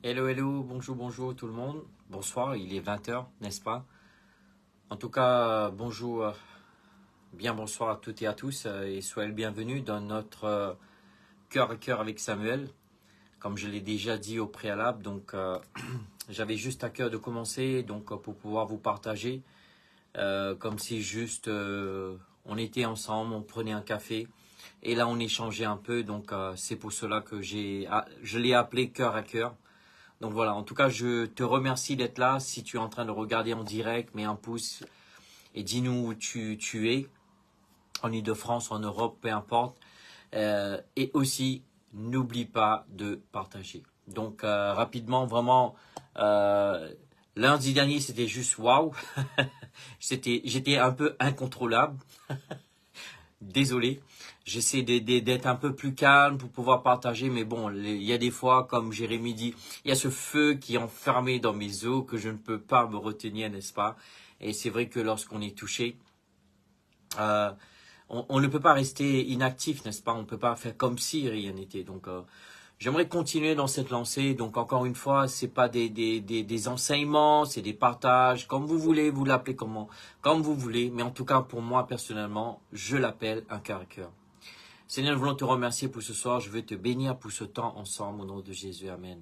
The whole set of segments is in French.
Hello, hello, bonjour, bonjour tout le monde. Bonsoir, il est 20 h, n'est-ce pas? En tout cas, bonjour, bien bonsoir à toutes et à tous et soyez le bienvenu dans notre cœur à cœur avec Samuel. Comme je l'ai déjà dit au préalable, donc j'avais juste à cœur de commencer donc pour pouvoir vous partager comme si juste on était ensemble, on prenait un café et là on échangeait un peu. Donc c'est pour cela que je l'ai appelé cœur à cœur. Donc voilà, en tout cas, je te remercie d'être là. Si tu es en train de regarder en direct, mets un pouce et dis-nous où tu es, en Ile-de-France, en Europe, peu importe. Et aussi, n'oublie pas de partager. Donc rapidement, vraiment, euh, lundi dernier, c'était juste waouh. J'étais un peu incontrôlable. Désolé. J'essaie d'être un peu plus calme pour pouvoir partager, mais bon, il y a des fois, comme Jérémy dit, il y a ce feu qui est enfermé dans mes os que je ne peux pas me retenir, n'est-ce pas? Et c'est vrai que lorsqu'on est touché, euh, on ne peut pas rester inactif, n'est-ce pas? On ne peut pas faire comme si rien n'était. Donc, j'aimerais continuer dans cette lancée. Donc, encore une fois, c'est pas des enseignements, c'est des partages, comme vous voulez, vous l'appelez comme vous voulez. Mais en tout cas, pour moi, personnellement, je l'appelle un cœur à cœur. Seigneur, nous voulons te remercier pour ce soir. Je veux te bénir pour ce temps ensemble au nom de Jésus. Amen.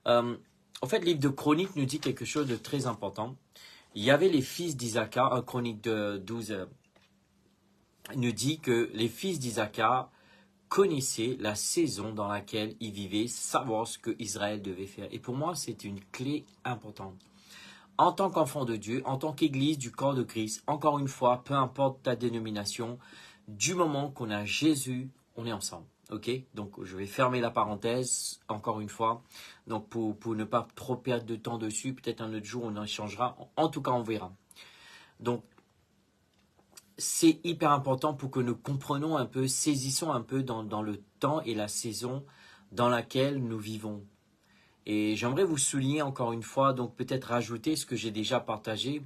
Euh, en fait, le livre de Chroniques nous dit quelque chose de très important. Il y avait les fils d'Isaac, un Chronique de 12 nous dit que les fils d'Isaac connaissaient la saison dans laquelle ils vivaient, savoir ce que Israël devait faire. Et pour moi, c'est une clé importante. En tant qu'enfant de Dieu, en tant qu'église du corps de Christ, encore une fois, peu importe ta dénomination, du moment qu'on a Jésus, on est ensemble. Ok? Donc, je vais fermer la parenthèse, encore une fois. Donc, pour ne pas trop perdre de temps dessus, peut-être un autre jour, on en échangera. En tout cas, on verra. Donc, c'est hyper important pour que nous comprenions un peu, saisissons un peu dans le temps et la saison dans laquelle nous vivons. Et j'aimerais vous souligner encore une fois, donc peut-être rajouter ce que j'ai déjà partagé.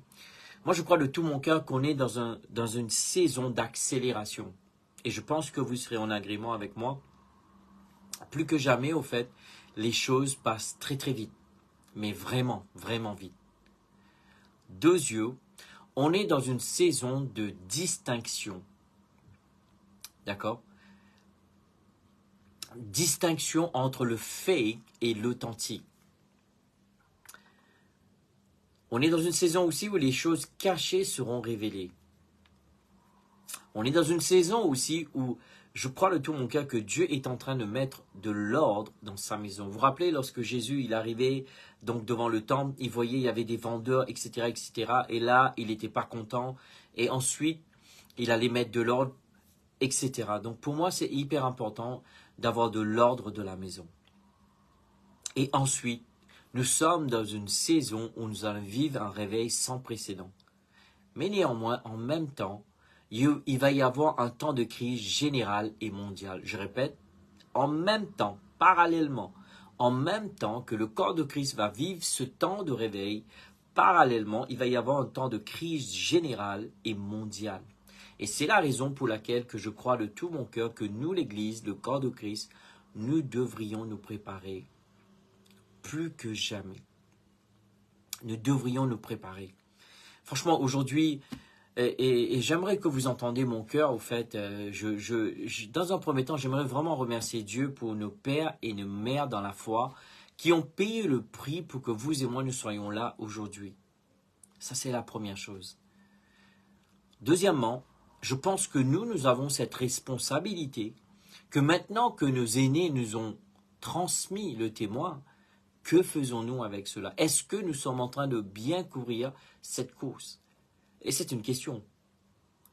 Moi, je crois de tout mon cœur qu'on est dans une saison d'accélération. Et je pense que vous serez en agrément avec moi. Plus que jamais, au fait, les choses passent très très vite. Mais vraiment, vraiment vite. Deux yeux, on est dans une saison de distinction. D'accord? Distinction entre le fake et l'authentique. On est dans une saison aussi où les choses cachées seront révélées. On est dans une saison aussi où je crois de tout mon cœur que Dieu est en train de mettre de l'ordre dans sa maison. Vous vous rappelez lorsque Jésus il arrivait donc devant le temple, il voyait il y avait des vendeurs, etc., etc. Et là, il n'était pas content. Et ensuite, il allait mettre de l'ordre, etc. Donc pour moi, c'est hyper important d'avoir de l'ordre de la maison. Et ensuite, nous sommes dans une saison où nous allons vivre un réveil sans précédent. Mais néanmoins, en même temps, il va y avoir un temps de crise générale et mondiale. Je répète, en même temps, parallèlement, en même temps que le corps de Christ va vivre ce temps de réveil, parallèlement, il va y avoir un temps de crise générale et mondiale. Et c'est la raison pour laquelle que je crois de tout mon cœur que nous, l'Église, le corps de Christ, nous devrions nous préparer plus que jamais. Nous devrions nous préparer. Franchement, aujourd'hui, et j'aimerais que vous entendiez mon cœur, au fait, dans un premier temps, j'aimerais vraiment remercier Dieu pour nos pères et nos mères dans la foi qui ont payé le prix pour que vous et moi nous soyons là aujourd'hui. Ça, c'est la première chose. Deuxièmement, je pense que nous avons cette responsabilité que maintenant que nos aînés nous ont transmis le témoin, que faisons-nous avec cela? Est-ce que nous sommes en train de bien courir cette course? Et c'est une question.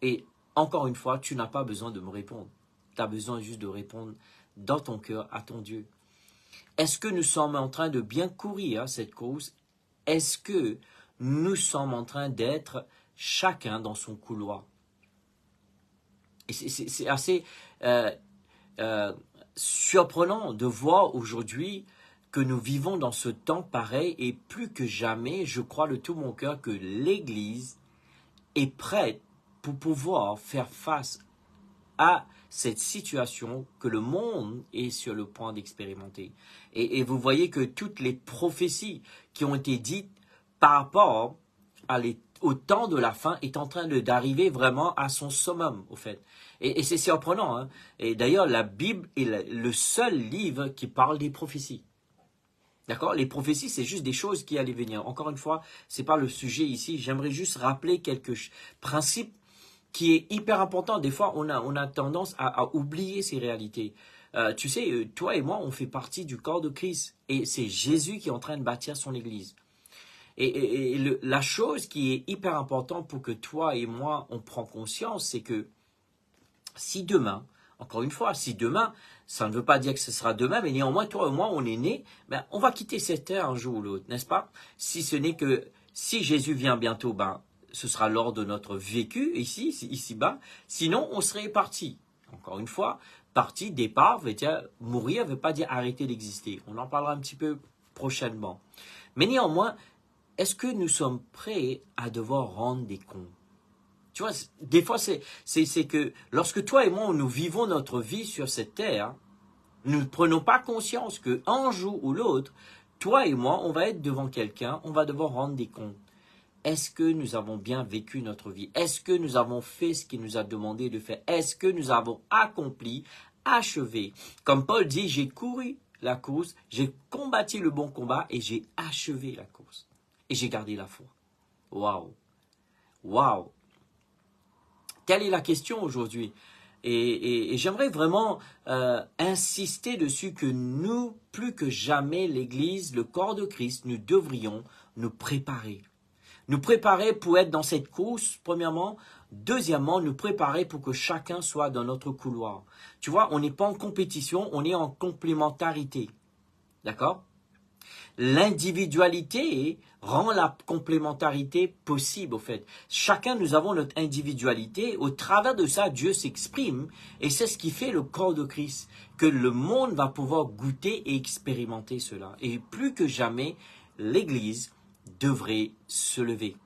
Et encore une fois, tu n'as pas besoin de me répondre. Tu as besoin juste de répondre dans ton cœur à ton Dieu. Est-ce que nous sommes en train de bien courir cette course? Est-ce que nous sommes en train d'être chacun dans son couloir? Et c'est assez euh, euh, surprenant de voir aujourd'hui que nous vivons dans ce temps pareil et plus que jamais, je crois de tout mon cœur que l'Église est prête pour pouvoir faire face à cette situation que le monde est sur le point d'expérimenter. Et vous voyez que toutes les prophéties qui ont été dites par rapport au temps de la fin est en train d'arriver vraiment à son summum, au fait. Et c'est surprenant, hein. Et d'ailleurs, la Bible est le seul livre qui parle des prophéties. D'accord? Les prophéties, c'est juste des choses qui allaient venir. Encore une fois, c'est pas le sujet ici. J'aimerais juste rappeler quelques principes qui est hyper important. Des fois, on a tendance à oublier ces réalités. Tu sais, toi et moi, on fait partie du corps de Christ. Et c'est Jésus qui est en train de bâtir son Église. Et la chose qui est hyper importante pour que toi et moi, on prend conscience, c'est que si demain, encore une fois, si demain, ça ne veut pas dire que ce sera demain, mais néanmoins, toi et moi, on est nés, ben, on va quitter cette terre un jour ou l'autre, n'est-ce pas? Si ce n'est que, si Jésus vient bientôt, ben, ce sera lors de notre vécu ici-bas. Sinon, on serait parti. Encore une fois, parti, départ, mourir ne veut pas dire arrêter d'exister. On en parlera un petit peu prochainement. Mais néanmoins, est-ce que nous sommes prêts à devoir rendre des comptes? Tu vois, des fois, c'est que lorsque toi et moi, nous vivons notre vie sur cette terre, nous ne prenons pas conscience qu'un jour ou l'autre, toi et moi, on va être devant quelqu'un, on va devoir rendre des comptes. Est-ce que nous avons bien vécu notre vie? Est-ce que nous avons fait ce qu'il nous a demandé de faire? Est-ce que nous avons accompli, achevé? Comme Paul dit, j'ai couru la course, j'ai combattu le bon combat et j'ai achevé la course. Et j'ai gardé la foi. Waouh! Waouh! Telle est la question aujourd'hui. Et j'aimerais vraiment insister dessus que nous, plus que jamais, l'Église, le corps de Christ, nous devrions nous préparer. Nous préparer pour être dans cette course, premièrement. Deuxièmement, nous préparer pour que chacun soit dans notre couloir. Tu vois, on n'est pas en compétition, on est en complémentarité. D'accord? L'individualité rend la complémentarité possible, au fait. Chacun, nous avons notre individualité. Au travers de ça, Dieu s'exprime. Et c'est ce qui fait le corps de Christ. Que le monde va pouvoir goûter et expérimenter cela. Et plus que jamais, l'Église devrait se lever.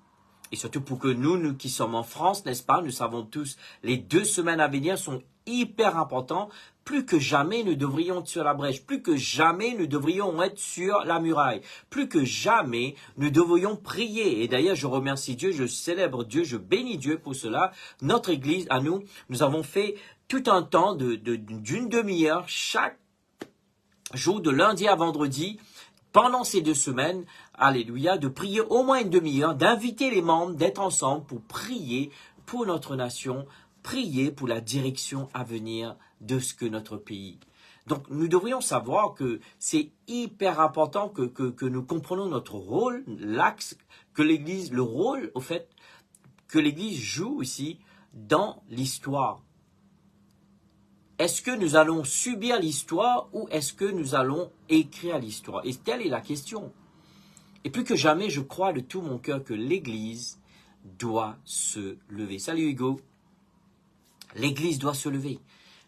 Et surtout pour que nous qui sommes en France, n'est-ce pas, nous savons tous, les 2 semaines à venir sont hyper importantes. Plus que jamais, nous devrions être sur la brèche. Plus que jamais, nous devrions être sur la muraille. Plus que jamais, nous devrions prier. Et d'ailleurs, je remercie Dieu, je célèbre Dieu, je bénis Dieu pour cela. Notre Église, à nous, nous avons fait tout un temps d'une demi-heure chaque jour, de lundi à vendredi, pendant ces 2 semaines, alléluia, de prier au moins une demi-heure, d'inviter les membres d'être ensemble pour prier pour notre nation, prier pour la direction à venir de ce que notre pays. Donc nous devrions savoir que c'est hyper important que nous comprenons notre rôle, l'axe que l'Église, le rôle au fait que l'Église joue ici dans l'histoire. Est-ce que nous allons subir l'histoire ou est-ce que nous allons écrire l'histoire? Et telle est la question. Et plus que jamais, je crois de tout mon cœur que l'Église doit se lever. Salut Hugo. L'Église doit se lever.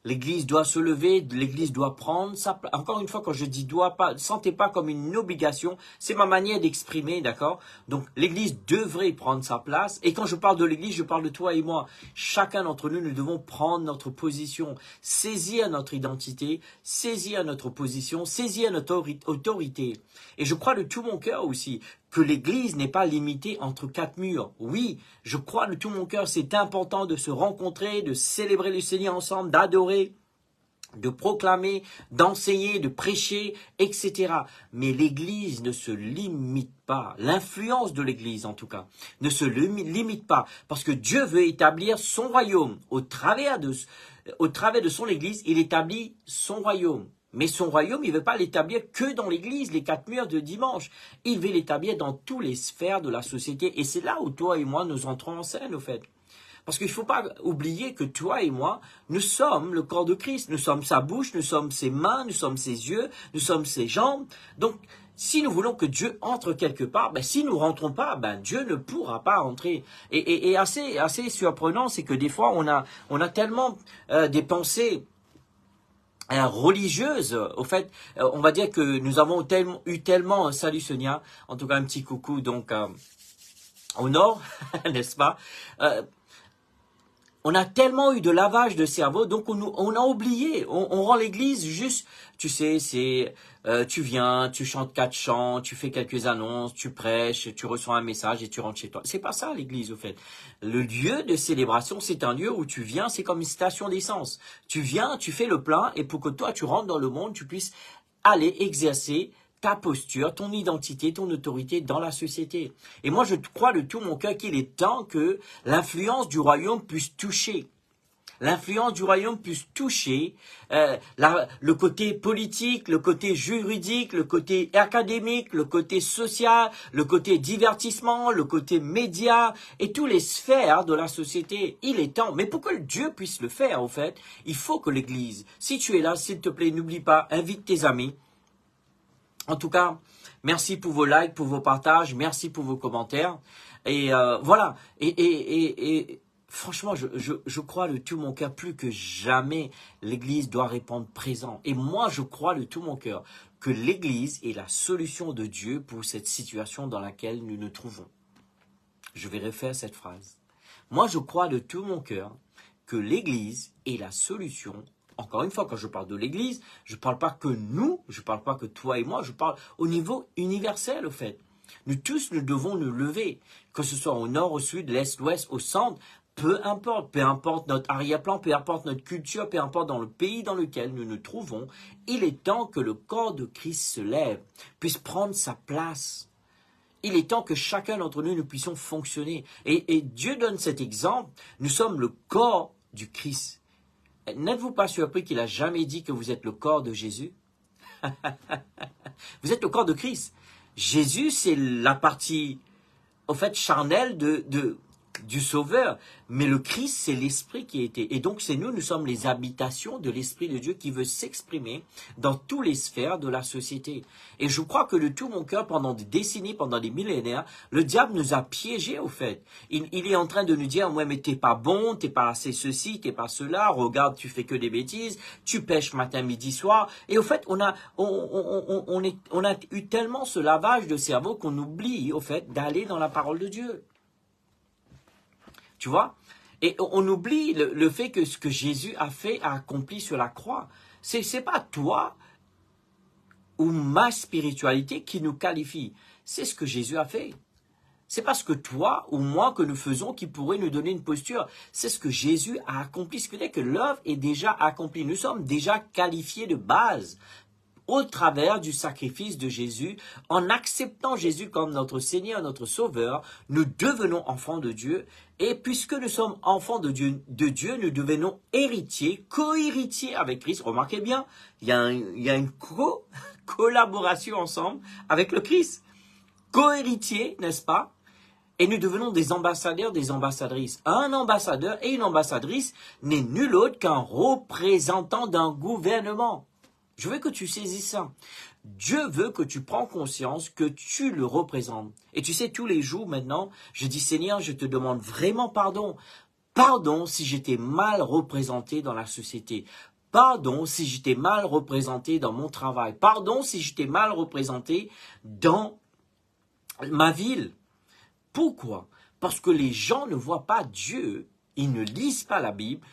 L'Église doit se lever, l'Église doit prendre sa place. Encore une fois, quand je dis doit, pas, sentez pas comme une obligation, c'est ma manière d'exprimer, d'accord? Donc, l'Église devrait prendre sa place. Et quand je parle de l'Église, je parle de toi et moi. Chacun d'entre nous, nous devons prendre notre position, saisir notre identité, saisir notre position, saisir notre autorité. Et je crois de tout mon cœur aussi que l'Église n'est pas limitée entre 4 murs. Oui, je crois de tout mon cœur, c'est important de se rencontrer, de célébrer le Seigneur ensemble, d'adorer, de proclamer, d'enseigner, de prêcher, etc. Mais l'Église ne se limite pas, l'influence de l'Église en tout cas, ne se limite pas, parce que Dieu veut établir son royaume. Au travers de son Église, il établit son royaume. Mais son royaume, il ne veut pas l'établir que dans l'église, les 4 murs de dimanche. Il veut l'établir dans toutes les sphères de la société. Et c'est là où toi et moi, nous entrons en scène, au fait. Parce qu'il ne faut pas oublier que toi et moi, nous sommes le corps de Christ. Nous sommes sa bouche, nous sommes ses mains, nous sommes ses yeux, nous sommes ses jambes. Donc, si nous voulons que Dieu entre quelque part, si nous ne rentrons pas, Dieu ne pourra pas entrer. Et assez surprenant, c'est que des fois, on a tellement des pensées religieuse, au fait, on va dire que nous avons eu tellement, salut Sonia, en tout cas un petit coucou donc au nord, n'est-ce pas? on a tellement eu de lavage de cerveau, donc on a oublié. On rend l'église juste, tu sais, tu viens, tu chantes 4 chants, tu fais quelques annonces, tu prêches, tu reçois un message et tu rentres chez toi. C'est pas ça l'église au fait. Le lieu de célébration, c'est un lieu où tu viens, c'est comme une station d'essence. Tu viens, tu fais le plein et pour que toi tu rentres dans le monde, tu puisses aller exercer ta posture, ton identité, ton autorité dans la société. Et moi, je crois de tout mon cœur qu'il est temps que l'influence du royaume puisse toucher. L'influence du royaume puisse toucher le côté politique, le côté juridique, le côté académique, le côté social, le côté divertissement, le côté média et toutes les sphères de la société. Il est temps. Mais pour que Dieu puisse le faire, au fait, il faut que l'Église, si tu es là, s'il te plaît, n'oublie pas, invite tes amis. En tout cas, merci pour vos likes, pour vos partages, merci pour vos commentaires. Et voilà. Et franchement, je crois de tout mon cœur, plus que jamais, l'Église doit répondre présent. Et moi, je crois de tout mon cœur que l'Église est la solution de Dieu pour cette situation dans laquelle nous nous trouvons. Je vais refaire cette phrase. Moi, je crois de tout mon cœur que l'Église est la solution. Encore une fois, quand je parle de l'Église, je ne parle pas que nous, je ne parle pas que toi et moi, je parle au niveau universel, au fait. Nous tous, nous devons nous lever, que ce soit au nord, au sud, l'est, l'ouest, au centre, peu importe notre arrière-plan, peu importe notre culture, peu importe dans le pays dans lequel nous nous trouvons, il est temps que le corps de Christ se lève, puisse prendre sa place. Il est temps que chacun d'entre nous, nous puissions fonctionner. Et Dieu donne cet exemple, nous sommes le corps du Christ. N'êtes-vous pas surpris qu'il n'a jamais dit que vous êtes le corps de Jésus? Vous êtes le corps de Christ. Jésus, c'est la partie, au fait, charnelle du Sauveur. Mais le Christ, c'est l'Esprit qui a été. Et donc, c'est nous sommes les habitations de l'Esprit de Dieu qui veut s'exprimer dans toutes les sphères de la société. Et je crois que de tout mon cœur, pendant des décennies, pendant des millénaires, le diable nous a piégés, au fait. Il est en train de nous dire, ouais, mais t'es pas bon, t'es pas assez ceci, t'es pas cela, regarde, tu fais que des bêtises, tu pêches matin, midi, soir. Et au fait, on a eu tellement ce lavage de cerveau qu'on oublie, au fait, d'aller dans la parole de Dieu. Tu vois? Et on oublie le fait que ce que Jésus a fait, a accompli sur la croix. C'est pas toi ou ma spiritualité qui nous qualifie. C'est ce que Jésus a fait. C'est pas ce que toi ou moi que nous faisons qui pourrait nous donner une posture. C'est ce que Jésus a accompli. Ce qui veut dire que l'œuvre est déjà accomplie. Nous sommes déjà qualifiés de base au travers du sacrifice de Jésus. En acceptant Jésus comme notre Seigneur, notre Sauveur, nous devenons enfants de Dieu. Et puisque nous sommes enfants de Dieu, nous devenons héritiers, co-héritiers avec Christ. Remarquez bien, il y a une collaboration ensemble avec le Christ. Co-héritiers, n'est-ce pas? Et nous devenons des ambassadeurs, des ambassadrices. Un ambassadeur et une ambassadrice n'est nul autre qu'un représentant d'un gouvernement. Je veux que tu saisisses ça. Dieu veut que tu prends conscience que tu le représentes. Et tu sais, tous les jours maintenant, je dis, Seigneur, je te demande vraiment pardon. Pardon si j'étais mal représenté dans la société. Pardon si j'étais mal représenté dans mon travail. Pardon si j'étais mal représenté dans ma ville. Pourquoi? Parce que les gens ne voient pas Dieu, ils ne lisent pas la Bible.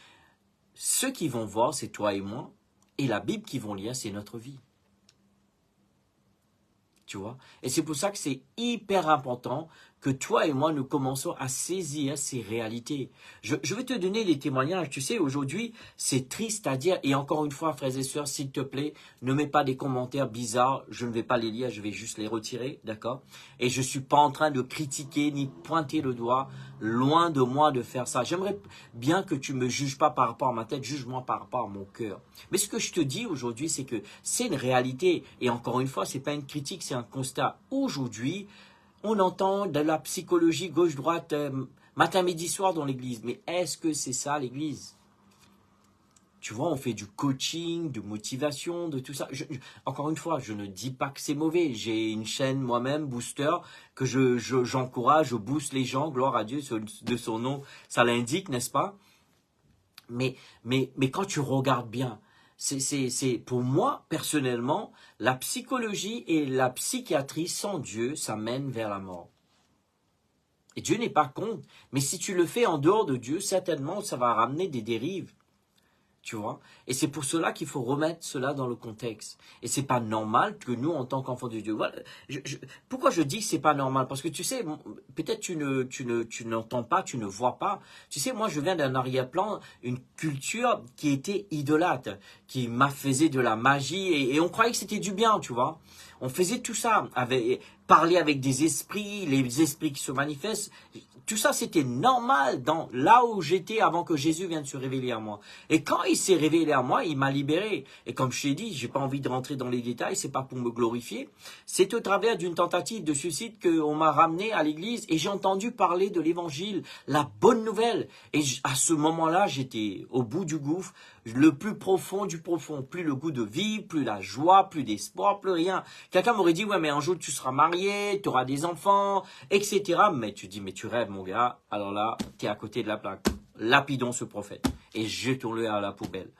Ceux qui vont voir, c'est toi et moi. Et la Bible qu'ils vont lire, c'est notre vie. Tu vois? Et c'est pour ça que c'est hyper important que toi et moi, nous commençons à saisir ces réalités. Je vais te donner des témoignages. Tu sais, aujourd'hui, c'est triste à dire. Et encore une fois, frères et sœurs, s'il te plaît, ne mets pas des commentaires bizarres. Je ne vais pas les lire, je vais juste les retirer, d'accord? Et je ne suis pas en train de critiquer ni de pointer le doigt. Loin de moi de faire ça. J'aimerais bien que tu ne me juges pas par rapport à ma tête, juge-moi par rapport à mon cœur. Mais ce que je te dis aujourd'hui, c'est que c'est une réalité. Et encore une fois, ce n'est pas une critique, c'est un constat. Aujourd'hui, on entend de la psychologie gauche-droite matin, midi, soir dans l'église. Mais est-ce que c'est ça l'église? Tu vois, on fait du coaching, de motivation, de tout ça. Encore une fois, je ne dis pas que c'est mauvais. J'ai une chaîne moi-même, Booster, que j'encourage, je booste les gens, gloire à Dieu, de son nom, ça l'indique, n'est-ce pas? Mais quand tu regardes bien, c'est pour moi, personnellement, la psychologie et la psychiatrie sans Dieu, ça mène vers la mort. Et Dieu n'est pas contre. Mais si tu le fais en dehors de Dieu, certainement, ça va ramener des dérives. Tu vois? Et c'est pour cela qu'il faut remettre cela dans le contexte. Et c'est pas normal que nous, en tant qu'enfants de Dieu, voilà, pourquoi je dis que c'est pas normal? Parce que tu sais, peut-être tu n'entends pas, tu ne vois pas. Tu sais, moi, je viens d'un arrière-plan, une culture qui était idolâtre, qui m'a faisait de la magie et on croyait que c'était du bien, tu vois? On faisait tout ça, parler avec des esprits, les esprits qui se manifestent. Tout ça, c'était normal dans là où j'étais avant que Jésus vienne se révéler à moi. Et quand il s'est révélé à moi, il m'a libéré. Et comme je t'ai dit, j'ai pas envie de rentrer dans les détails, c'est pas pour me glorifier. C'est au travers d'une tentative de suicide qu'on m'a ramené à l'église et j'ai entendu parler de l'évangile, la bonne nouvelle. Et à ce moment-là, j'étais au bout du gouffre, le plus profond du profond. Plus le goût de vivre, plus la joie, plus d'espoir, plus rien. Quelqu'un m'aurait dit, ouais, mais un jour tu seras marié, tu auras des enfants, etc. Mais tu dis, mais tu rêves, mon gars. Alors là, tu es à côté de la plaque. Lapidons ce prophète et jetons-le à la poubelle.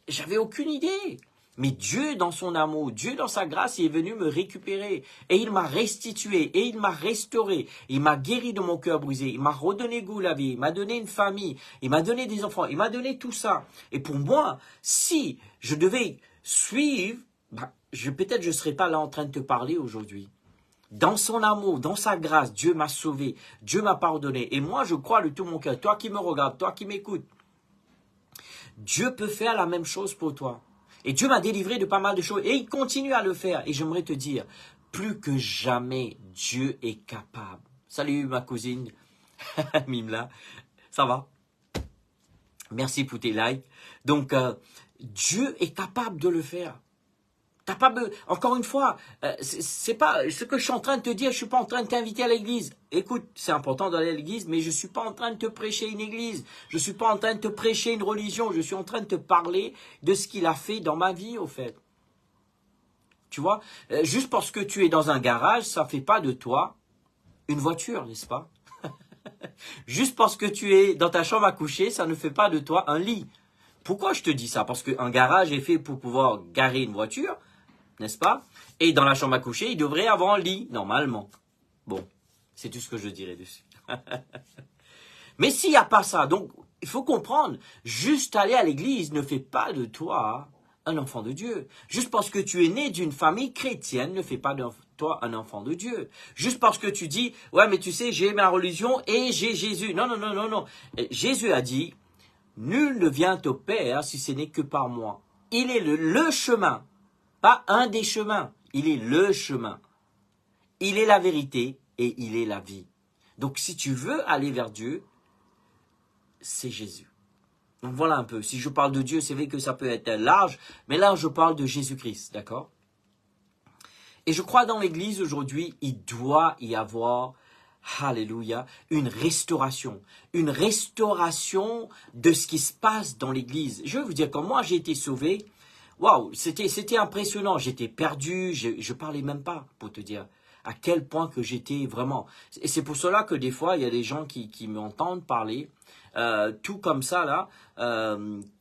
J'avais aucune idée. Mais Dieu, dans son amour, Dieu, dans sa grâce, il est venu me récupérer. Et il m'a restitué, et il m'a restauré. Il m'a guéri de mon cœur brisé. Il m'a redonné goût à la vie. Il m'a donné une famille. Il m'a donné des enfants. Il m'a donné tout ça. Et pour moi, si je devais suivre, peut-être je ne serais pas là en train de te parler aujourd'hui. Dans son amour, dans sa grâce, Dieu m'a sauvé. Dieu m'a pardonné. Et moi, je crois de tout mon cœur. Toi qui me regardes, toi qui m'écoutes, Dieu peut faire la même chose pour toi. Et Dieu m'a délivré de pas mal de choses. Et il continue à le faire. Et j'aimerais te dire, plus que jamais, Dieu est capable. Salut ma cousine, Mimla. Ça va? Merci pour tes likes. Donc, Dieu est capable de le faire. T'as pas encore une fois, c'est pas ce que je suis en train de te dire. Je suis pas en train de t'inviter à l'église. Écoute, c'est important d'aller à l'église, mais je suis pas en train de te prêcher une église. Je suis pas en train de te prêcher une religion. Je suis en train de te parler de ce qu'il a fait dans ma vie, au fait. Tu vois, juste parce que tu es dans un garage, ça fait pas de toi une voiture, n'est-ce pas? Juste parce que tu es dans ta chambre à coucher, ça ne fait pas de toi un lit. Pourquoi je te dis ça? Parce qu'un garage est fait pour pouvoir garer une voiture, n'est-ce pas? Et dans la chambre à coucher, il devrait avoir un lit, normalement. Bon, c'est tout ce que je dirais dessus. Mais s'il n'y a pas ça, donc il faut comprendre, juste aller à l'église ne fait pas de toi un enfant de Dieu. Juste parce que tu es né d'une famille chrétienne ne fait pas de toi un enfant de Dieu. Juste parce que tu dis, ouais mais tu sais, j'ai ma religion et j'ai Jésus. Non, non, non, non, non. Jésus a dit, nul ne vient au Père si ce n'est que par moi. Il est le chemin. Pas un des chemins, il est le chemin. Il est la vérité et il est la vie. Donc si tu veux aller vers Dieu, c'est Jésus. Donc voilà un peu, si je parle de Dieu, c'est vrai que ça peut être large, mais là je parle de Jésus-Christ, d'accord? Et je crois dans l'Église aujourd'hui, il doit y avoir, alléluia, une restauration de ce qui se passe dans l'Église. Je vais vous dire, quand moi j'ai été sauvé, waouh, c'était impressionnant. J'étais perdu, je parlais même pas pour te dire à quel point que j'étais vraiment. Et c'est pour cela que des fois, il y a des gens qui m'entendent parler, tout comme ça là,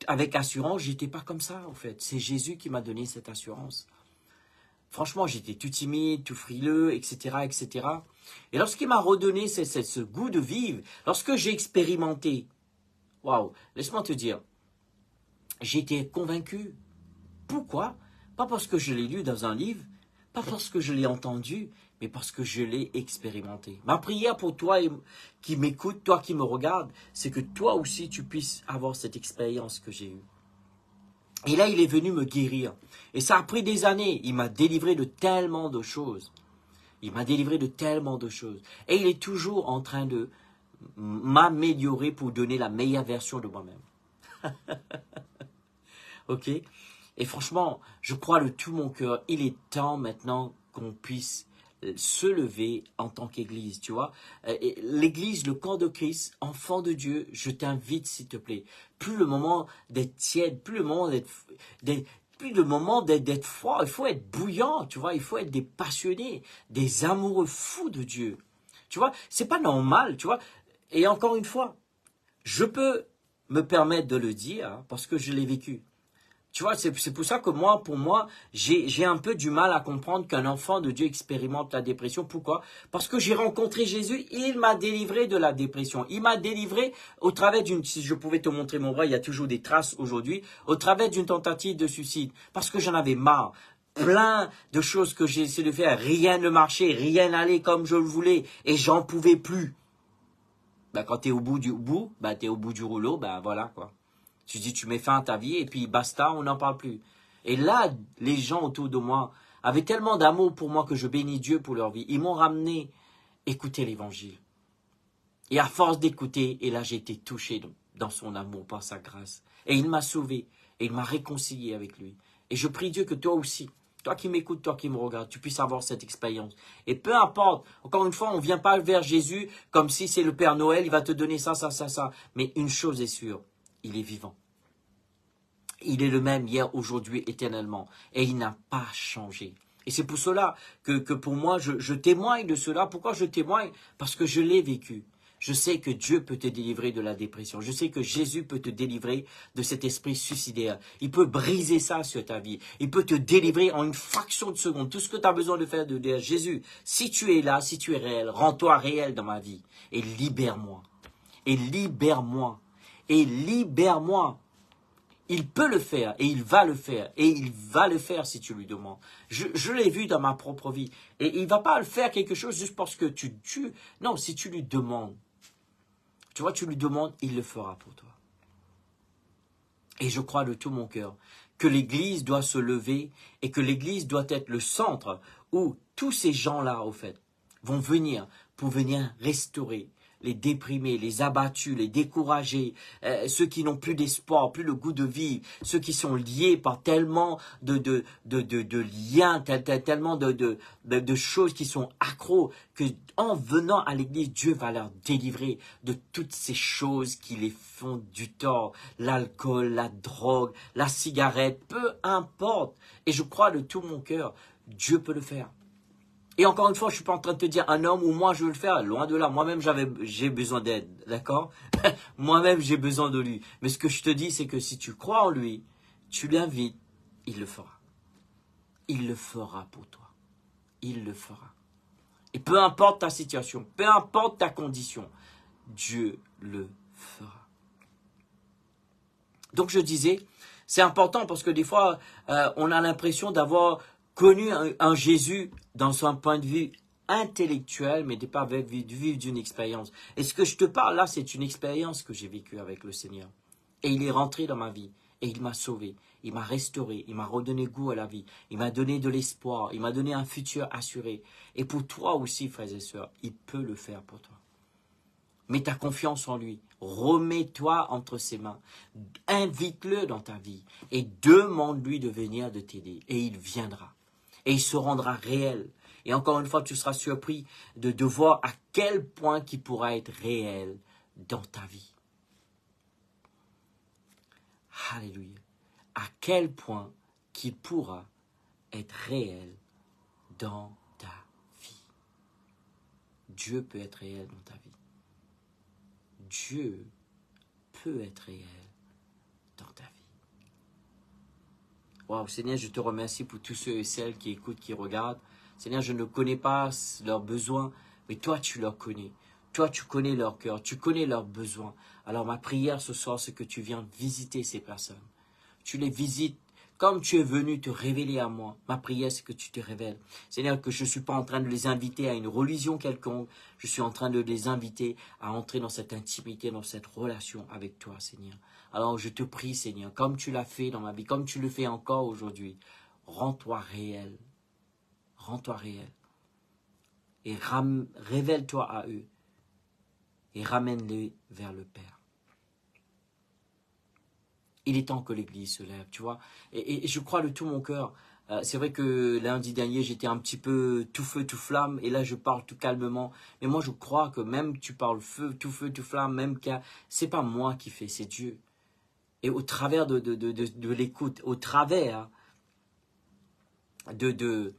avec assurance. J'étais pas comme ça en fait. C'est Jésus qui m'a donné cette assurance. Franchement, j'étais tout timide, tout frileux, etc., etc. Et lorsqu'il m'a redonné ce goût de vivre, lorsque j'ai expérimenté, waouh, laisse-moi te dire, j'étais convaincu. Pourquoi? Pas parce que je l'ai lu dans un livre, pas parce que je l'ai entendu, mais parce que je l'ai expérimenté. Ma prière pour toi qui m'écoute, toi qui me regardes, c'est que toi aussi tu puisses avoir cette expérience que j'ai eue. Et là, il est venu me guérir. Et ça a pris des années. Il m'a délivré de tellement de choses. Il m'a délivré de tellement de choses. Et il est toujours en train de m'améliorer pour donner la meilleure version de moi-même. Ok? Et franchement, je crois de tout mon cœur, il est temps maintenant qu'on puisse se lever en tant qu'Église, tu vois. L'Église, le corps de Christ, enfant de Dieu, je t'invite s'il te plaît. Plus le moment d'être tiède, plus le moment d'être froid, il faut être bouillant, tu vois. Il faut être des passionnés, des amoureux fous de Dieu. Tu vois, c'est pas normal, tu vois. Et encore une fois, je peux me permettre de le dire parce que je l'ai vécu. Tu vois, c'est pour ça que pour moi, j'ai un peu du mal à comprendre qu'un enfant de Dieu expérimente la dépression. Pourquoi? Parce que j'ai rencontré Jésus, il m'a délivré de la dépression. Il m'a délivré au travers si je pouvais te montrer mon bras, il y a toujours des traces aujourd'hui, au travers d'une tentative de suicide. Parce que j'en avais marre. Plein de choses que j'ai essayé de faire, rien ne marchait, rien n'allait comme je le voulais, et j'en pouvais plus. Quand tu es au bout du bout, tu es au bout du rouleau, voilà quoi. Tu dis, tu mets fin à ta vie et puis basta, on n'en parle plus. Et là, les gens autour de moi avaient tellement d'amour pour moi que je bénis Dieu pour leur vie. Ils m'ont ramené écouter l'évangile. Et à force d'écouter, et là j'ai été touché dans son amour, par sa grâce. Et il m'a sauvé, et il m'a réconcilié avec lui. Et je prie Dieu que toi aussi, toi qui m'écoutes, toi qui me regardes, tu puisses avoir cette expérience. Et peu importe, encore une fois, on ne vient pas vers Jésus comme si c'est le Père Noël, il va te donner ça, ça, ça, ça. Mais une chose est sûre, il est vivant. Il est le même hier, aujourd'hui, éternellement. Et il n'a pas changé. Et c'est pour cela que pour moi, je témoigne de cela. Pourquoi je témoigne? Parce que je l'ai vécu. Je sais que Dieu peut te délivrer de la dépression. Je sais que Jésus peut te délivrer de cet esprit suicidaire. Il peut briser ça sur ta vie. Il peut te délivrer en une fraction de seconde. Tout ce que tu as besoin de faire, de dire, Jésus, si tu es là, si tu es réel, rends-toi réel dans ma vie. Et libère-moi. Et libère-moi. Et libère-moi. Il peut le faire et il va le faire. Et il va le faire si tu lui demandes. Je l'ai vu dans ma propre vie. Et il ne va pas le faire quelque chose juste parce que non, si tu lui demandes. Tu vois, tu lui demandes, il le fera pour toi. Et je crois de tout mon cœur que l'Église doit se lever et que l'Église doit être le centre où tous ces gens-là, au fait, vont venir pour venir restaurer les déprimés, les abattus, les découragés, ceux qui n'ont plus d'espoir, plus le goût de vivre, ceux qui sont liés par tellement de liens, tellement de choses qui sont accros, que en venant à l'église, Dieu va leur délivrer de toutes ces choses qui les font du tort, l'alcool, la drogue, la cigarette, peu importe. Et je crois de tout mon cœur, Dieu peut le faire. Et encore une fois, je ne suis pas en train de te dire un homme ou moi je veux le faire, loin de là. Moi-même j'ai besoin d'aide, d'accord? Moi-même j'ai besoin de lui. Mais ce que je te dis, c'est que si tu crois en lui, tu l'invites, il le fera. Il le fera pour toi. Il le fera. Et peu importe ta situation, peu importe ta condition, Dieu le fera. Donc je disais, c'est important parce que des fois, on a l'impression d'avoir connu un Jésus dans son point de vue intellectuel, mais de pas vivre d'une expérience. Et ce que je te parle là, c'est une expérience que j'ai vécue avec le Seigneur. Et il est rentré dans ma vie. Et il m'a sauvé. Il m'a restauré. Il m'a redonné goût à la vie. Il m'a donné de l'espoir. Il m'a donné un futur assuré. Et pour toi aussi, frères et sœurs, il peut le faire pour toi. Mets ta confiance en lui. Remets-toi entre ses mains. Invite-le dans ta vie. Et demande-lui de venir de t'aider. Et il viendra. Et il se rendra réel. Et encore une fois, tu seras surpris de voir à quel point il pourra être réel dans ta vie. Alléluia. À quel point qu'il pourra être réel dans ta vie. Dieu peut être réel dans ta vie. Dieu peut être réel dans ta vie. Waouh, Seigneur, je te remercie pour tous ceux et celles qui écoutent, qui regardent. Seigneur, je ne connais pas leurs besoins, mais toi, tu leur connais. Toi, tu connais leur cœur, tu connais leurs besoins. Alors, ma prière ce soir, c'est que tu viens visiter ces personnes. Tu les visites comme tu es venu te révéler à moi. Ma prière, c'est que tu te révèles. Seigneur, que je ne suis pas en train de les inviter à une religion quelconque. Je suis en train de les inviter à entrer dans cette intimité, dans cette relation avec toi, Seigneur. Alors, je te prie, Seigneur, comme tu l'as fait dans ma vie, comme tu le fais encore aujourd'hui, rends-toi réel. Rends-toi réel. Et révèle-toi à eux. Et ramène-les vers le Père. Il est temps que l'Église se lève, tu vois. Et je crois de tout mon cœur. C'est vrai que lundi dernier, j'étais un petit peu tout feu, tout flamme. Et là, je parle tout calmement. Mais moi, je crois que même tu parles feu, tout flamme, même c'est pas moi qui fais, c'est Dieu. Et au travers de l'écoute, au travers le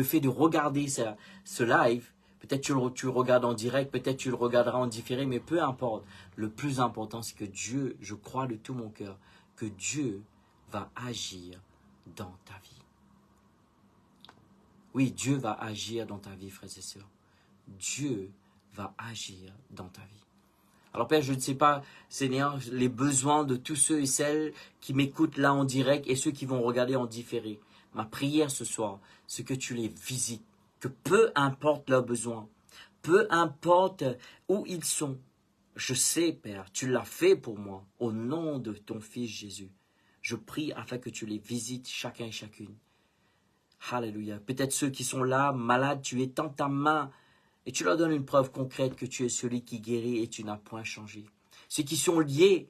fait de regarder ce live, peut-être tu le regardes en direct, peut-être tu le regarderas en différé, mais peu importe. Le plus important, c'est que Dieu, je crois de tout mon cœur, que Dieu va agir dans ta vie. Oui, Dieu va agir dans ta vie, frères et sœurs. Dieu va agir dans ta vie. Alors Père, je ne sais pas, Seigneur, les besoins de tous ceux et celles qui m'écoutent là en direct et ceux qui vont regarder en différé. Ma prière ce soir, c'est que tu les visites, que peu importe leurs besoins, peu importe où ils sont, je sais, Père, tu l'as fait pour moi, au nom de ton Fils Jésus. Je prie afin que tu les visites chacun et chacune. Alléluia. Peut-être ceux qui sont là, malades, tu étends ta main et tu leur donnes une preuve concrète que tu es celui qui guérit et tu n'as point changé. Ceux qui sont liés,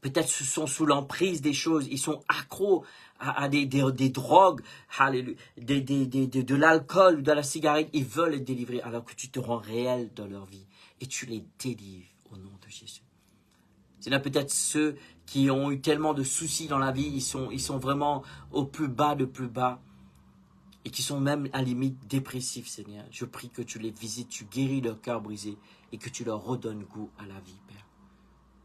peut-être sont sous l'emprise des choses, ils sont accros à des drogues, alléluia, de l'alcool, de la cigarette, ils veulent être délivrés alors que tu te rends réel dans leur vie et tu les délivres au nom de Jésus. C'est là peut-être ceux qui ont eu tellement de soucis dans la vie, ils sont vraiment au plus bas de plus bas et qui sont même à la limite dépressifs, Seigneur. Je prie que tu les visites, tu guéris leur cœur brisé et que tu leur redonnes goût à la vie, Père.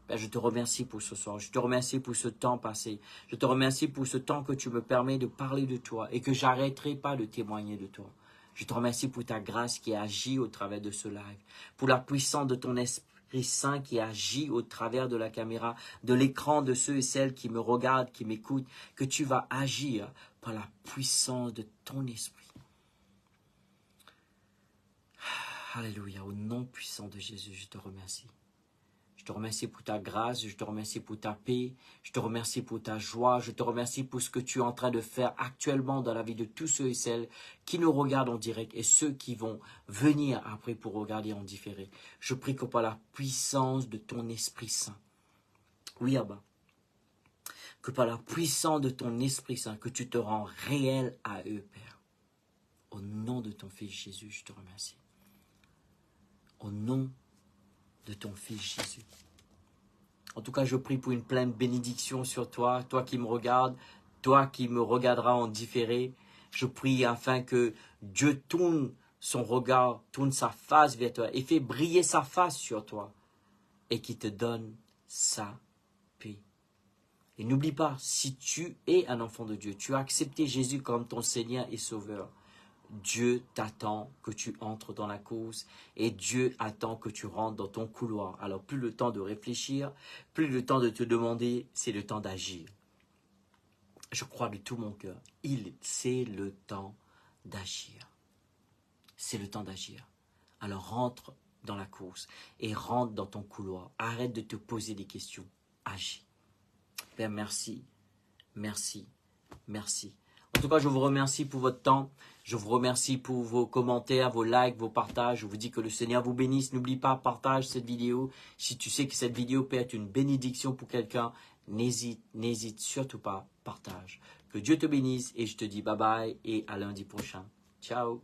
Père, je te remercie pour ce soir, je te remercie pour ce temps passé, je te remercie pour ce temps que tu me permets de parler de toi et que j'arrêterai pas de témoigner de toi. Je te remercie pour ta grâce qui agit au travers de ce live, pour la puissance de ton Esprit Saint qui agit au travers de la caméra, de l'écran de ceux et celles qui me regardent, qui m'écoutent, que tu vas agir par la puissance de ton Esprit. Alléluia, au nom puissant de Jésus, je te remercie. Je te remercie pour ta grâce, je te remercie pour ta paix, je te remercie pour ta joie, je te remercie pour ce que tu es en train de faire actuellement dans la vie de tous ceux et celles qui nous regardent en direct et ceux qui vont venir après pour regarder en différé. Je prie que par la puissance de ton Esprit Saint, oui Abba, que par la puissance de ton Esprit Saint, que tu te rends réel à eux, Père. Au nom de ton Fils Jésus, je te remercie. Au nom de ton Fils Jésus. En tout cas, je prie pour une pleine bénédiction sur toi, toi qui me regardes, toi qui me regarderas en différé. Je prie afin que Dieu tourne son regard, tourne sa face vers toi et fait briller sa face sur toi et qui te donne sa paix. Et n'oublie pas, si tu es un enfant de Dieu, tu as accepté Jésus comme ton Seigneur et Sauveur, Dieu t'attend que tu entres dans la cause et Dieu attend que tu rentres dans ton couloir. Alors plus le temps de réfléchir, plus le temps de te demander, c'est le temps d'agir. Je crois de tout mon cœur, c'est le temps d'agir. C'est le temps d'agir. Alors rentre dans la course et rentre dans ton couloir. Arrête de te poser des questions. Agis. Père, merci, merci, merci. En tout cas, je vous remercie pour votre temps. Je vous remercie pour vos commentaires, vos likes, vos partages. Je vous dis que le Seigneur vous bénisse. N'oublie pas, partage cette vidéo. Si tu sais que cette vidéo peut être une bénédiction pour quelqu'un, n'hésite surtout pas, partage. Que Dieu te bénisse et je te dis bye bye et à lundi prochain. Ciao.